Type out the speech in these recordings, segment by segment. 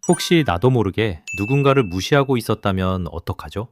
혹시 나도 모르게 누군가를 무시하고 있었다면 어떡하죠?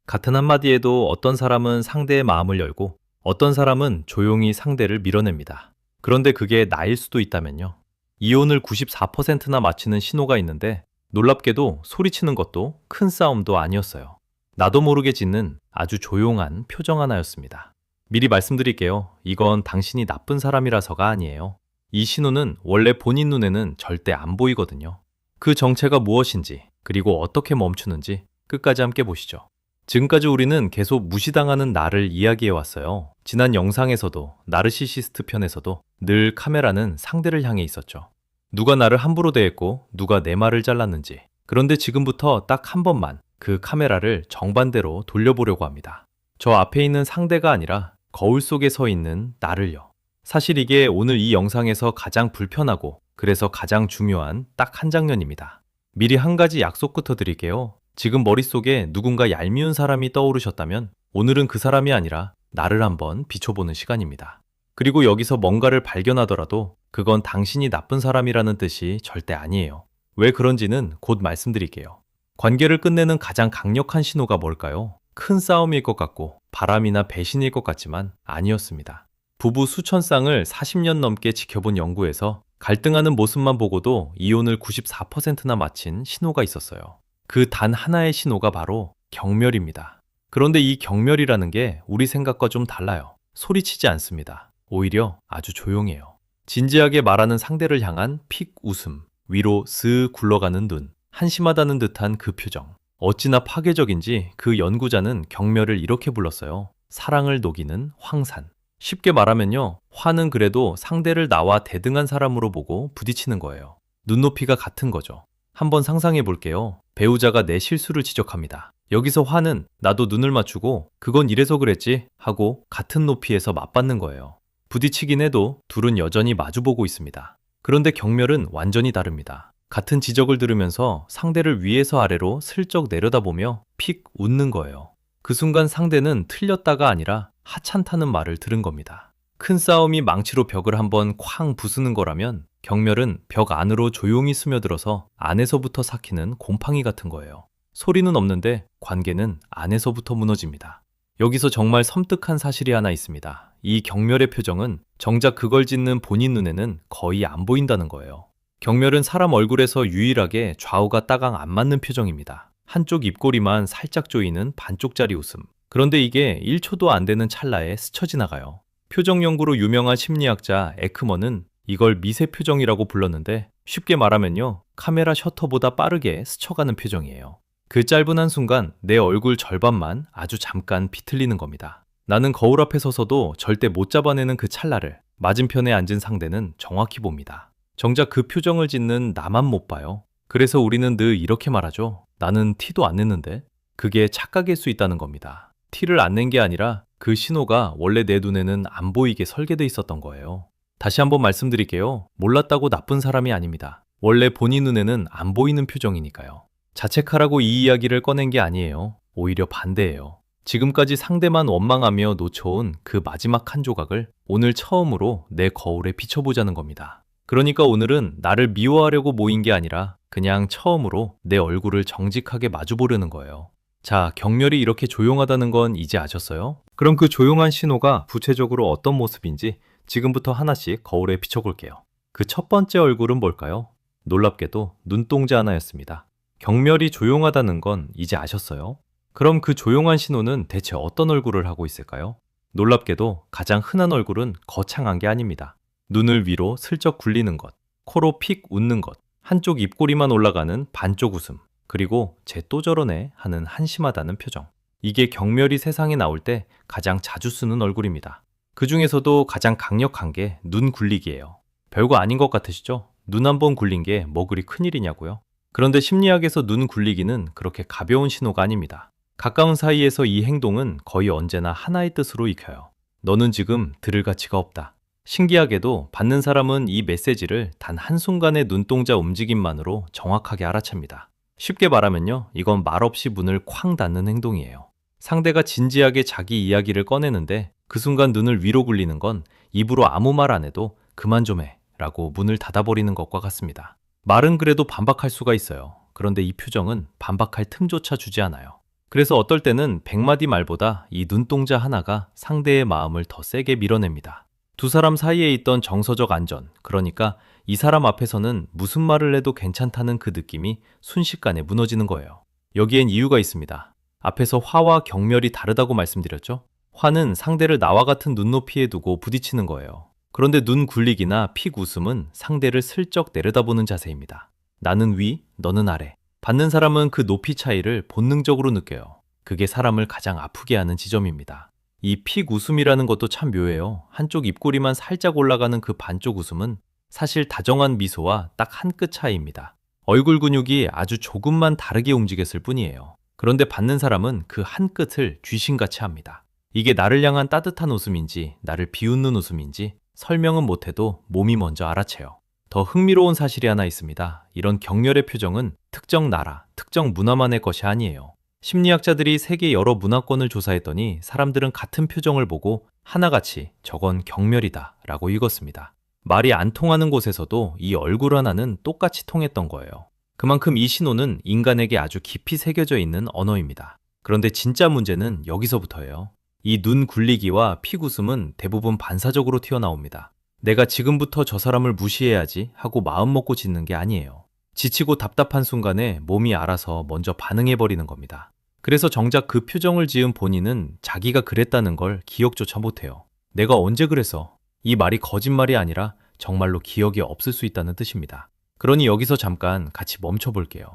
같은 한마디에도 어떤 사람은 상대의 마음을 열고 어떤 사람은 조용히 상대를 밀어냅니다. 그런데 그게 나일 수도 있다면요. 이혼을 94%나 마치는 신호가 있는데 놀랍게도 소리치는 것도 큰 싸움도 아니었어요. 나도 모르게 짓는 아주 조용한 표정 하나였습니다. 미리 말씀드릴게요. 이건 당신이 나쁜 사람이라서가 아니에요. 이 신호는 원래 본인 눈에는 절대 안 보이거든요. 그 정체가 무엇인지, 그리고 어떻게 멈추는지 끝까지 함께 보시죠. 지금까지 우리는 계속 무시당하는 나를 이야기해 왔어요. 지난 영상에서도, 나르시시스트 편에서도 늘 카메라는 상대를 향해 있었죠. 누가 나를 함부로 대했고, 누가 내 말을 잘랐는지. 그런데 지금부터 딱 한 번만 그 카메라를 정반대로 돌려보려고 합니다. 저 앞에 있는 상대가 아니라 거울 속에 서 있는 나를요. 사실 이게 오늘 이 영상에서 가장 불편하고 그래서 가장 중요한 딱 한 장면입니다. 미리 한 가지 약속부터 드릴게요. 지금 머릿속에 누군가 얄미운 사람이 떠오르셨다면 오늘은 그 사람이 아니라 나를 한번 비춰보는 시간입니다. 그리고 여기서 뭔가를 발견하더라도 그건 당신이 나쁜 사람이라는 뜻이 절대 아니에요. 왜 그런지는 곧 말씀드릴게요. 관계를 끝내는 가장 강력한 신호가 뭘까요? 큰 싸움일 것 같고 바람이나 배신일 것 같지만 아니었습니다. 부부 수천 쌍을 40년 넘게 지켜본 연구에서 갈등하는 모습만 보고도 이혼을 94%나 마친 신호가 있었어요. 그 단 하나의 신호가 바로 경멸입니다. 그런데 이 경멸이라는 게 우리 생각과 좀 달라요. 소리치지 않습니다. 오히려 아주 조용해요. 진지하게 말하는 상대를 향한 픽 웃음, 위로 슥 굴러가는 눈, 한심하다는 듯한 그 표정. 어찌나 파괴적인지 그 연구자는 경멸을 이렇게 불렀어요. 사랑을 녹이는 황산. 쉽게 말하면요, 화는 그래도 상대를 나와 대등한 사람으로 보고 부딪히는 거예요. 눈높이가 같은 거죠. 한번 상상해 볼게요. 배우자가 내 실수를 지적합니다. 여기서 화는 나도 눈을 맞추고 그건 이래서 그랬지 하고 같은 높이에서 맞받는 거예요. 부딪히긴 해도 둘은 여전히 마주보고 있습니다. 그런데 경멸은 완전히 다릅니다. 같은 지적을 들으면서 상대를 위에서 아래로 슬쩍 내려다보며 픽 웃는 거예요. 그 순간 상대는 틀렸다가 아니라 하찮다는 말을 들은 겁니다. 큰 싸움이 망치로 벽을 한번 쾅 부수는 거라면 경멸은 벽 안으로 조용히 스며들어서 안에서부터 삭히는 곰팡이 같은 거예요. 소리는 없는데 관계는 안에서부터 무너집니다. 여기서 정말 섬뜩한 사실이 하나 있습니다. 이 경멸의 표정은 정작 그걸 짓는 본인 눈에는 거의 안 보인다는 거예요. 경멸은 사람 얼굴에서 유일하게 좌우가 따강 안 맞는 표정입니다. 한쪽 입꼬리만 살짝 조이는 반쪽짜리 웃음. 그런데 이게 1초도 안 되는 찰나에 스쳐 지나가요. 표정 연구로 유명한 심리학자 에크먼은 이걸 미세 표정이라고 불렀는데 쉽게 말하면요, 카메라 셔터보다 빠르게 스쳐가는 표정이에요. 그 짧은 한순간 내 얼굴 절반만 아주 잠깐 비틀리는 겁니다. 나는 거울 앞에 서서도 절대 못 잡아내는 그 찰나를 맞은편에 앉은 상대는 정확히 봅니다. 정작 그 표정을 짓는 나만 못 봐요. 그래서 우리는 늘 이렇게 말하죠. 나는 티도 안 냈는데. 그게 착각일 수 있다는 겁니다. 티를 안 낸 게 아니라 그 신호가 원래 내 눈에는 안 보이게 설계돼 있었던 거예요. 다시 한번 말씀드릴게요. 몰랐다고 나쁜 사람이 아닙니다. 원래 본인 눈에는 안 보이는 표정이니까요. 자책하라고 이 이야기를 꺼낸 게 아니에요. 오히려 반대예요. 지금까지 상대만 원망하며 놓쳐온 그 마지막 한 조각을 오늘 처음으로 내 거울에 비춰보자는 겁니다. 그러니까 오늘은 나를 미워하려고 모인 게 아니라 그냥 처음으로 내 얼굴을 정직하게 마주보려는 거예요. 자, 경멸이 이렇게 조용하다는 건 이제 아셨어요? 그럼 그 조용한 신호가 구체적으로 어떤 모습인지 지금부터 하나씩 거울에 비춰볼게요. 그 첫 번째 얼굴은 뭘까요? 놀랍게도 눈동자 하나였습니다. 경멸이 조용하다는 건 이제 아셨어요? 그럼 그 조용한 신호는 대체 어떤 얼굴을 하고 있을까요? 놀랍게도 가장 흔한 얼굴은 거창한 게 아닙니다. 눈을 위로 슬쩍 굴리는 것, 코로 픽 웃는 것, 한쪽 입꼬리만 올라가는 반쪽 웃음, 그리고 쟤 또 저러네 하는 한심하다는 표정. 이게 경멸이 세상에 나올 때 가장 자주 쓰는 얼굴입니다. 그 중에서도 가장 강력한 게 눈 굴리기예요. 별거 아닌 것 같으시죠? 눈 한 번 굴린 게 뭐 그리 큰일이냐고요? 그런데 심리학에서 눈 굴리기는 그렇게 가벼운 신호가 아닙니다. 가까운 사이에서 이 행동은 거의 언제나 하나의 뜻으로 익혀요. 너는 지금 들을 가치가 없다. 신기하게도 받는 사람은 이 메시지를 단 한순간의 눈동자 움직임만으로 정확하게 알아챕니다. 쉽게 말하면요, 이건 말없이 문을 쾅 닫는 행동이에요. 상대가 진지하게 자기 이야기를 꺼내는데 그 순간 눈을 위로 굴리는 건 입으로 아무 말 안 해도 그만 좀 해 라고 문을 닫아버리는 것과 같습니다. 말은 그래도 반박할 수가 있어요. 그런데 이 표정은 반박할 틈조차 주지 않아요. 그래서 어떨 때는 100마디 말보다 이 눈동자 하나가 상대의 마음을 더 세게 밀어냅니다. 두 사람 사이에 있던 정서적 안전, 그러니까 이 사람 앞에서는 무슨 말을 해도 괜찮다는 그 느낌이 순식간에 무너지는 거예요. 여기엔 이유가 있습니다. 앞에서 화와 경멸이 다르다고 말씀드렸죠? 화는 상대를 나와 같은 눈높이에 두고 부딪히는 거예요. 그런데 눈 굴리기나 픽 웃음은 상대를 슬쩍 내려다보는 자세입니다. 나는 위, 너는 아래. 받는 사람은 그 높이 차이를 본능적으로 느껴요. 그게 사람을 가장 아프게 하는 지점입니다. 이 픽 웃음이라는 것도 참 묘해요. 한쪽 입꼬리만 살짝 올라가는 그 반쪽 웃음은 사실 다정한 미소와 딱 한 끗 차이입니다. 얼굴 근육이 아주 조금만 다르게 움직였을 뿐이에요. 그런데 받는 사람은 그 한 끗을 쥐신같이 합니다. 이게 나를 향한 따뜻한 웃음인지 나를 비웃는 웃음인지 설명은 못해도 몸이 먼저 알아채요. 더 흥미로운 사실이 하나 있습니다. 이런 격렬의 표정은 특정 나라, 특정 문화만의 것이 아니에요. 심리학자들이 세계 여러 문화권을 조사했더니 사람들은 같은 표정을 보고 하나같이 저건 경멸이다 라고 읽었습니다. 말이 안 통하는 곳에서도 이 얼굴 하나는 똑같이 통했던 거예요. 그만큼 이 신호는 인간에게 아주 깊이 새겨져 있는 언어입니다. 그런데 진짜 문제는 여기서부터예요. 이 눈 굴리기와 피웃음은 대부분 반사적으로 튀어나옵니다. 내가 지금부터 저 사람을 무시해야지 하고 마음먹고 짓는 게 아니에요. 지치고 답답한 순간에 몸이 알아서 먼저 반응해버리는 겁니다. 그래서 정작 그 표정을 지은 본인은 자기가 그랬다는 걸 기억조차 못해요. 내가 언제 그랬어? 이 말이 거짓말이 아니라 정말로 기억이 없을 수 있다는 뜻입니다. 그러니 여기서 잠깐 같이 멈춰볼게요.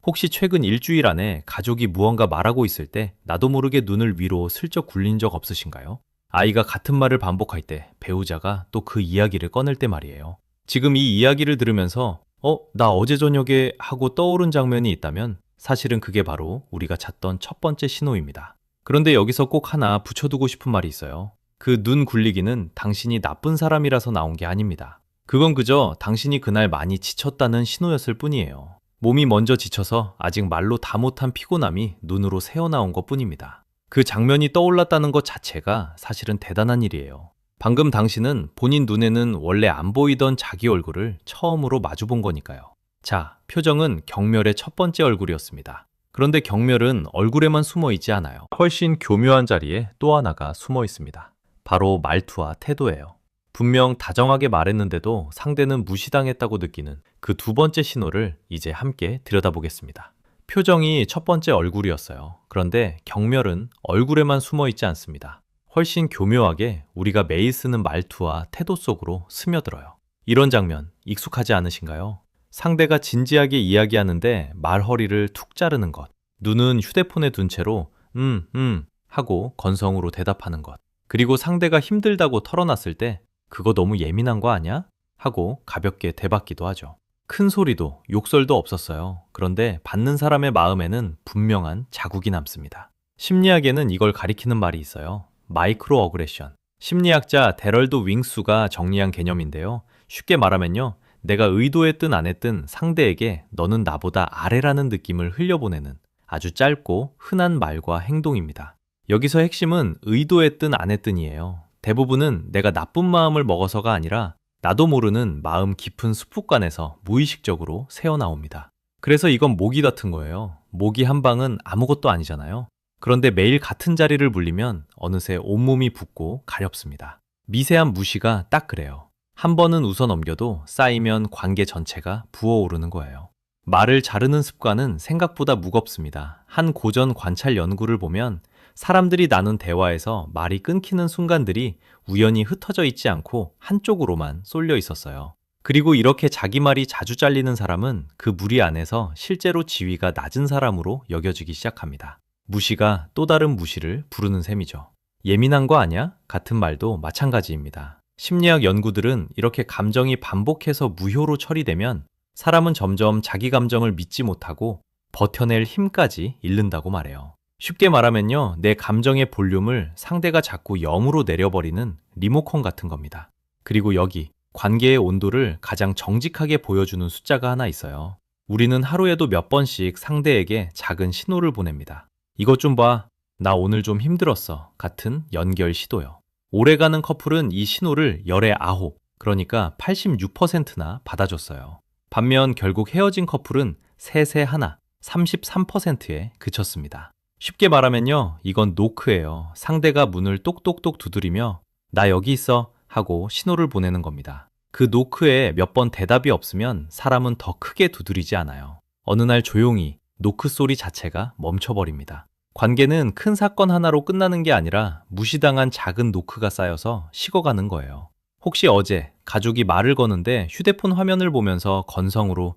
혹시 최근 일주일 안에 가족이 무언가 말하고 있을 때 나도 모르게 눈을 위로 슬쩍 굴린 적 없으신가요? 아이가 같은 말을 반복할 때 배우자가 또 그 이야기를 꺼낼 때 말이에요. 지금 이 이야기를 들으면서 나 어제 저녁에 하고 떠오른 장면이 있다면 사실은 그게 바로 우리가 찾던 첫 번째 신호입니다. 그런데 여기서 꼭 하나 붙여두고 싶은 말이 있어요. 그 눈 굴리기는 당신이 나쁜 사람이라서 나온 게 아닙니다. 그건 그저 당신이 그날 많이 지쳤다는 신호였을 뿐이에요. 몸이 먼저 지쳐서 아직 말로 다 못한 피곤함이 눈으로 새어나온 것 뿐입니다. 그 장면이 떠올랐다는 것 자체가 사실은 대단한 일이에요. 방금 당신은 본인 눈에는 원래 안 보이던 자기 얼굴을 처음으로 마주본 거니까요. 자, 표정은 경멸의 첫 번째 얼굴이었습니다. 그런데 경멸은 얼굴에만 숨어 있지 않아요. 훨씬 교묘한 자리에 또 하나가 숨어 있습니다. 바로 말투와 태도예요. 분명 다정하게 말했는데도 상대는 무시당했다고 느끼는 그 두 번째 신호를 이제 함께 들여다보겠습니다. 표정이 첫 번째 얼굴이었어요. 그런데 경멸은 얼굴에만 숨어 있지 않습니다. 훨씬 교묘하게 우리가 매일 쓰는 말투와 태도 속으로 스며들어요. 이런 장면 익숙하지 않으신가요? 상대가 진지하게 이야기하는데 말허리를 툭 자르는 것, 눈은 휴대폰에 둔 채로 하고 건성으로 대답하는 것, 그리고 상대가 힘들다고 털어놨을 때 그거 너무 예민한 거 아니야? 하고 가볍게 대받기도 하죠. 큰 소리도 욕설도 없었어요. 그런데 받는 사람의 마음에는 분명한 자국이 남습니다. 심리학에는 이걸 가리키는 말이 있어요. 마이크로 어그레션. 심리학자 데럴드 윙수가 정리한 개념인데요. 쉽게 말하면요. 내가 의도했든 안 했든 상대에게 너는 나보다 아래라는 느낌을 흘려보내는 아주 짧고 흔한 말과 행동입니다. 여기서 핵심은 의도했든 안 했든이에요. 대부분은 내가 나쁜 마음을 먹어서가 아니라 나도 모르는 마음 깊은 수풀간에서 무의식적으로 새어나옵니다. 그래서 이건 모기 같은 거예요. 모기 한 방은 아무것도 아니잖아요. 그런데 매일 같은 자리를 물리면 어느새 온몸이 붓고 가렵습니다. 미세한 무시가 딱 그래요. 한 번은 웃어 넘겨도 쌓이면 관계 전체가 부어오르는 거예요. 말을 자르는 습관은 생각보다 무겁습니다. 한 고전 관찰 연구를 보면 사람들이 나눈 대화에서 말이 끊기는 순간들이 우연히 흩어져 있지 않고 한쪽으로만 쏠려 있었어요. 그리고 이렇게 자기 말이 자주 잘리는 사람은 그 무리 안에서 실제로 지위가 낮은 사람으로 여겨지기 시작합니다. 무시가 또 다른 무시를 부르는 셈이죠. 예민한 거 아니야? 같은 말도 마찬가지입니다. 심리학 연구들은 이렇게 감정이 반복해서 무효로 처리되면 사람은 점점 자기 감정을 믿지 못하고 버텨낼 힘까지 잃는다고 말해요. 쉽게 말하면요, 내 감정의 볼륨을 상대가 자꾸 0으로 내려버리는 리모컨 같은 겁니다. 그리고 여기 관계의 온도를 가장 정직하게 보여주는 숫자가 하나 있어요. 우리는 하루에도 몇 번씩 상대에게 작은 신호를 보냅니다. 이것 좀 봐. 나 오늘 좀 힘들었어. 같은 연결 시도요. 오래가는 커플은 이 신호를 열의 9, 그러니까 86%나 받아줬어요. 반면 결국 헤어진 커플은 셋에 하나, 33%에 그쳤습니다. 쉽게 말하면요, 이건 노크예요. 상대가 문을 똑똑똑 두드리며 나 여기 있어 하고 신호를 보내는 겁니다. 그 노크에 몇 번 대답이 없으면 사람은 더 크게 두드리지 않아요. 어느 날 조용히 노크 소리 자체가 멈춰버립니다. 관계는 큰 사건 하나로 끝나는 게 아니라 무시당한 작은 노크가 쌓여서 식어가는 거예요. 혹시 어제 가족이 말을 거는데 휴대폰 화면을 보면서 건성으로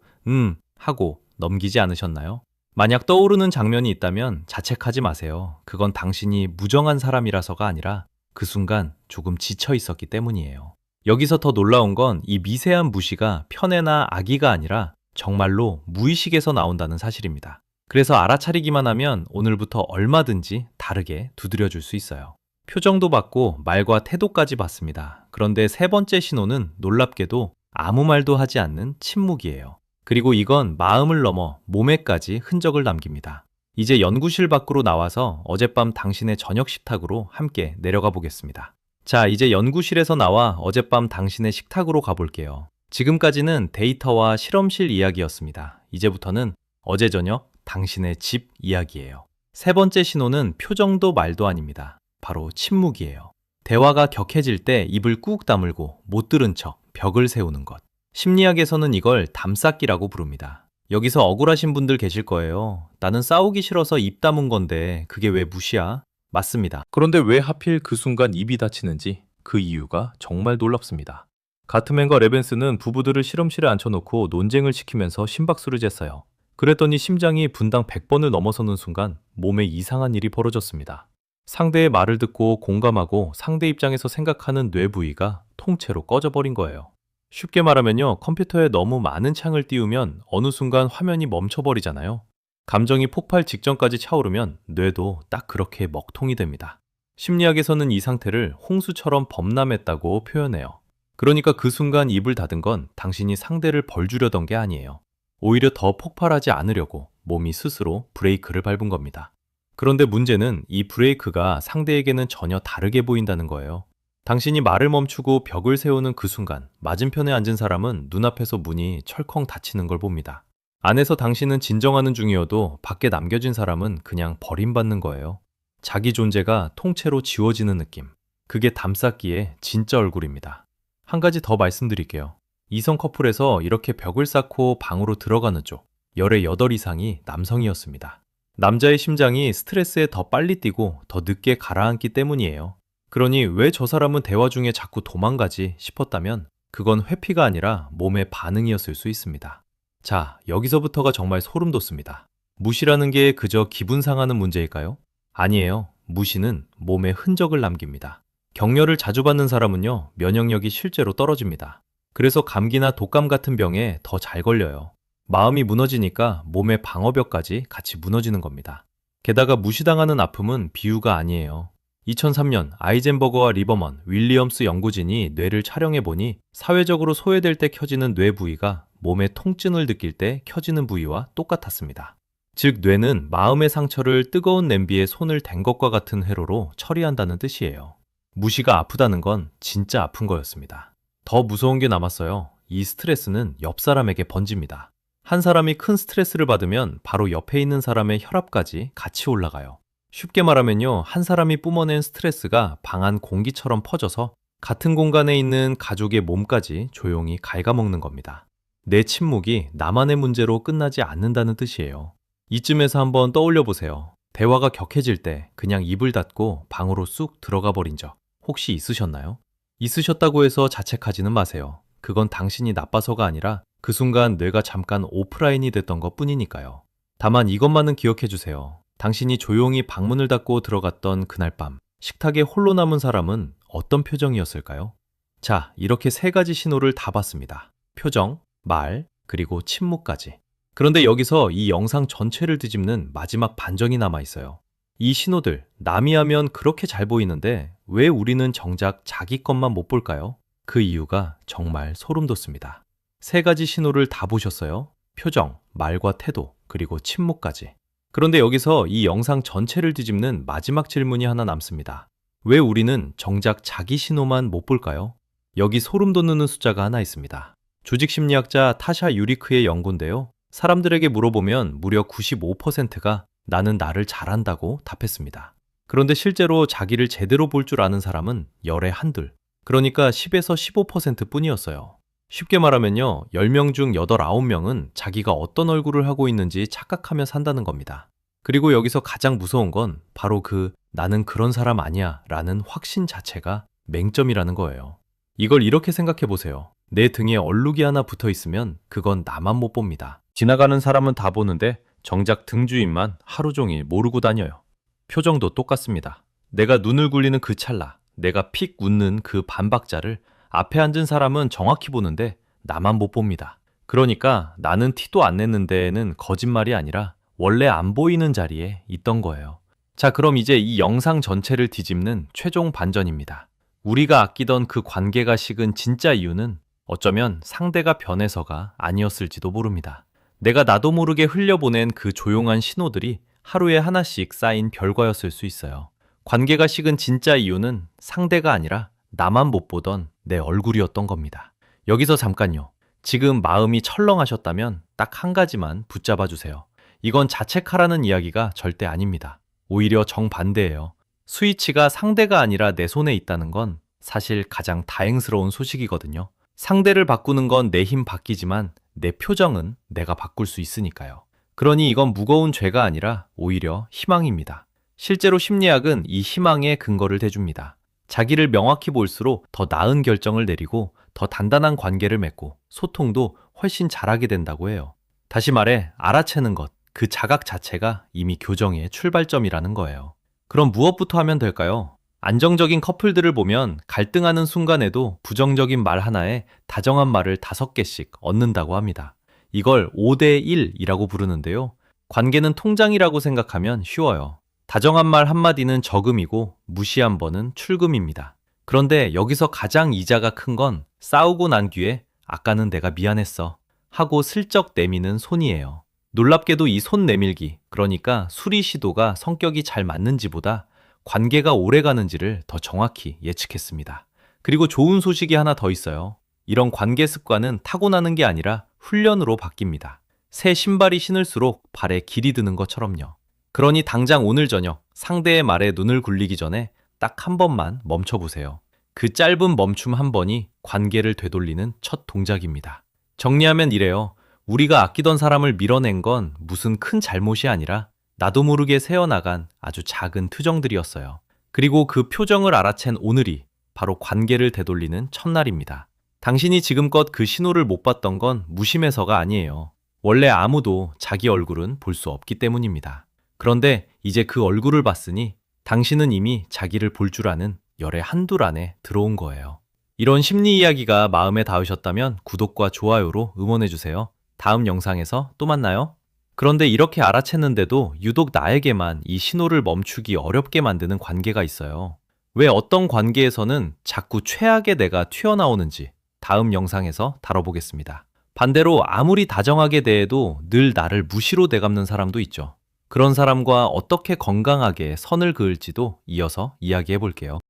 하고 넘기지 않으셨나요? 만약 떠오르는 장면이 있다면 자책하지 마세요. 그건 당신이 무정한 사람이라서가 아니라 그 순간 조금 지쳐 있었기 때문이에요. 여기서 더 놀라운 건 이 미세한 무시가 편애나 악의가 아니라 정말로 무의식에서 나온다는 사실입니다. 그래서 알아차리기만 하면 오늘부터 얼마든지 다르게 두드려줄 수 있어요. 표정도 봤고 말과 태도까지 봤습니다. 그런데 세 번째 신호는 놀랍게도 아무 말도 하지 않는 침묵이에요. 그리고 이건 마음을 넘어 몸에까지 흔적을 남깁니다. 이제 연구실 밖으로 나와서 어젯밤 당신의 저녁 식탁으로 함께 내려가 보겠습니다. 자, 이제 연구실에서 나와 어젯밤 당신의 식탁으로 가볼게요. 지금까지는 데이터와 실험실 이야기였습니다. 이제부터는 어제 저녁 당신의 집 이야기예요. 세 번째 신호는 표정도 말도 아닙니다. 바로 침묵이에요. 대화가 격해질 때 입을 꾹 다물고 못 들은 척 벽을 세우는 것. 심리학에서는 이걸 담쌓기라고 부릅니다. 여기서 억울하신 분들 계실 거예요. 나는 싸우기 싫어서 입 다문 건데 그게 왜 무시야? 맞습니다. 그런데 왜 하필 그 순간 입이 닫히는지 그 이유가 정말 놀랍습니다. 가트맨과 레벤스는 부부들을 실험실에 앉혀놓고 논쟁을 시키면서 심박수를 쟀어요. 그랬더니 심장이 분당 100번을 넘어서는 순간 몸에 이상한 일이 벌어졌습니다. 상대의 말을 듣고 공감하고 상대 입장에서 생각하는 뇌 부위가 통째로 꺼져버린 거예요. 쉽게 말하면요, 컴퓨터에 너무 많은 창을 띄우면 어느 순간 화면이 멈춰버리잖아요. 감정이 폭발 직전까지 차오르면 뇌도 딱 그렇게 먹통이 됩니다. 심리학에서는 이 상태를 홍수처럼 범람했다고 표현해요. 그러니까 그 순간 입을 닫은 건 당신이 상대를 벌주려던 게 아니에요. 오히려 더 폭발하지 않으려고 몸이 스스로 브레이크를 밟은 겁니다. 그런데 문제는 이 브레이크가 상대에게는 전혀 다르게 보인다는 거예요. 당신이 말을 멈추고 벽을 세우는 그 순간 맞은편에 앉은 사람은 눈앞에서 문이 철컹 닫히는 걸 봅니다. 안에서 당신은 진정하는 중이어도 밖에 남겨진 사람은 그냥 버림받는 거예요. 자기 존재가 통째로 지워지는 느낌. 그게 담쌓기의 진짜 얼굴입니다. 한 가지 더 말씀드릴게요. 이성 커플에서 이렇게 벽을 쌓고 방으로 들어가는 쪽, 열의 8 이상이 남성이었습니다. 남자의 심장이 스트레스에 더 빨리 뛰고 더 늦게 가라앉기 때문이에요. 그러니 왜 저 사람은 대화 중에 자꾸 도망가지 싶었다면 그건 회피가 아니라 몸의 반응이었을 수 있습니다. 자, 여기서부터가 정말 소름 돋습니다. 무시라는 게 그저 기분 상하는 문제일까요? 아니에요. 무시는 몸에 흔적을 남깁니다. 격려를 자주 받는 사람은요, 면역력이 실제로 떨어집니다. 그래서 감기나 독감 같은 병에 더 잘 걸려요. 마음이 무너지니까 몸의 방어벽까지 같이 무너지는 겁니다. 게다가 무시당하는 아픔은 비유가 아니에요. 2003년 아이젠버거와 리버먼, 윌리엄스 연구진이 뇌를 촬영해보니 사회적으로 소외될 때 켜지는 뇌 부위가 몸의 통증을 느낄 때 켜지는 부위와 똑같았습니다. 즉, 뇌는 마음의 상처를 뜨거운 냄비에 손을 댄 것과 같은 회로로 처리한다는 뜻이에요. 무시가 아프다는 건 진짜 아픈 거였습니다. 더 무서운 게 남았어요. 이 스트레스는 옆 사람에게 번집니다. 한 사람이 큰 스트레스를 받으면 바로 옆에 있는 사람의 혈압까지 같이 올라가요. 쉽게 말하면요, 한 사람이 뿜어낸 스트레스가 방 안 공기처럼 퍼져서 같은 공간에 있는 가족의 몸까지 조용히 갉아먹는 겁니다. 내 침묵이 나만의 문제로 끝나지 않는다는 뜻이에요. 이쯤에서 한번 떠올려 보세요. 대화가 격해질 때 그냥 입을 닫고 방으로 쑥 들어가 버린 적 혹시 있으셨나요? 있으셨다고 해서 자책하지는 마세요. 그건 당신이 나빠서가 아니라 그 순간 뇌가 잠깐 오프라인이 됐던 것 뿐이니까요. 다만 이것만은 기억해 주세요. 당신이 조용히 방문을 닫고 들어갔던 그날 밤, 식탁에 홀로 남은 사람은 어떤 표정이었을까요? 자, 이렇게 3가지 신호를 다 봤습니다. 표정, 말, 그리고 침묵까지. 그런데 여기서 이 영상 전체를 뒤집는 마지막 반전이 남아 있어요. 이 신호들, 남이 하면 그렇게 잘 보이는데 왜 우리는 정작 자기 것만 못 볼까요? 그 이유가 정말 소름 돋습니다. 3가지 신호를 다 보셨어요? 표정, 말과 태도, 그리고 침묵까지. 그런데 여기서 이 영상 전체를 뒤집는 마지막 질문이 하나 남습니다. 왜 우리는 정작 자기 신호만 못 볼까요? 여기 소름 돋는 숫자가 하나 있습니다. 조직심리학자 타샤 유리크의 연구인데요. 사람들에게 물어보면 무려 95%가 나는 나를 잘한다고 답했습니다. 그런데 실제로 자기를 제대로 볼 줄 아는 사람은 열에 한둘, 그러니까 10에서 15% 뿐이었어요. 쉽게 말하면요, 10명 중 8, 9명은 자기가 어떤 얼굴을 하고 있는지 착각하며 산다는 겁니다. 그리고 여기서 가장 무서운 건 바로 그 나는 그런 사람 아니야 라는 확신 자체가 맹점이라는 거예요. 이걸 이렇게 생각해 보세요. 내 등에 얼룩이 하나 붙어 있으면 그건 나만 못 봅니다. 지나가는 사람은 다 보는데 정작 등주인만 하루 종일 모르고 다녀요. 표정도 똑같습니다. 내가 눈을 굴리는 그 찰나, 내가 픽 웃는 그 반박자를 앞에 앉은 사람은 정확히 보는데 나만 못 봅니다. 그러니까 나는 티도 안 냈는데는 거짓말이 아니라 원래 안 보이는 자리에 있던 거예요. 자, 그럼 이제 이 영상 전체를 뒤집는 최종 반전입니다. 우리가 아끼던 그 관계가 식은 진짜 이유는 어쩌면 상대가 변해서가 아니었을지도 모릅니다. 내가 나도 모르게 흘려보낸 그 조용한 신호들이 하루에 하나씩 쌓인 결과였을 수 있어요. 관계가 식은 진짜 이유는 상대가 아니라 나만 못 보던 내 얼굴이었던 겁니다. 여기서 잠깐요. 지금 마음이 철렁하셨다면 딱 한 가지만 붙잡아 주세요. 이건 자책하라는 이야기가 절대 아닙니다. 오히려 정반대예요. 스위치가 상대가 아니라 내 손에 있다는 건 사실 가장 다행스러운 소식이거든요. 상대를 바꾸는 건 내 힘 바뀌지만 내 표정은 내가 바꿀 수 있으니까요. 그러니 이건 무거운 죄가 아니라 오히려 희망입니다. 실제로 심리학은 이 희망에 근거를 대줍니다. 자기를 명확히 볼수록 더 나은 결정을 내리고 더 단단한 관계를 맺고 소통도 훨씬 잘하게 된다고 해요. 다시 말해, 알아채는 것, 그 자각 자체가 이미 교정의 출발점이라는 거예요. 그럼 무엇부터 하면 될까요? 안정적인 커플들을 보면 갈등하는 순간에도 부정적인 말 하나에 다정한 말을 5개씩 얻는다고 합니다. 이걸 5대1이라고 부르는데요. 관계는 통장이라고 생각하면 쉬워요. 다정한 말 한마디는 저금이고 무시한 번은 출금입니다. 그런데 여기서 가장 이자가 큰 건 싸우고 난 뒤에 아까는 내가 미안했어 하고 슬쩍 내미는 손이에요. 놀랍게도 이 손 내밀기, 그러니까 수리 시도가 성격이 잘 맞는지보다 관계가 오래 가는지를 더 정확히 예측했습니다. 그리고 좋은 소식이 하나 더 있어요. 이런 관계 습관은 타고나는 게 아니라 훈련으로 바뀝니다. 새 신발이 신을수록 발에 길이 드는 것처럼요. 그러니 당장 오늘 저녁 상대의 말에 눈을 굴리기 전에 딱 한 번만 멈춰보세요. 그 짧은 멈춤 한 번이 관계를 되돌리는 첫 동작입니다. 정리하면 이래요. 우리가 아끼던 사람을 밀어낸 건 무슨 큰 잘못이 아니라 나도 모르게 새어나간 아주 작은 투정들이었어요. 그리고 그 표정을 알아챈 오늘이 바로 관계를 되돌리는 첫날입니다. 당신이 지금껏 그 신호를 못 봤던 건 무심해서가 아니에요. 원래 아무도 자기 얼굴은 볼 수 없기 때문입니다. 그런데 이제 그 얼굴을 봤으니 당신은 이미 자기를 볼 줄 아는 열의 한둘 안에 들어온 거예요. 이런 심리 이야기가 마음에 닿으셨다면 구독과 좋아요로 응원해주세요. 다음 영상에서 또 만나요. 그런데 이렇게 알아챘는데도 유독 나에게만 이 신호를 멈추기 어렵게 만드는 관계가 있어요. 왜 어떤 관계에서는 자꾸 최악의 내가 튀어나오는지 다음 영상에서 다뤄보겠습니다. 반대로 아무리 다정하게 대해도 늘 나를 무시로 되갚는 사람도 있죠. 그런 사람과 어떻게 건강하게 선을 그을지도 이어서 이야기해 볼게요.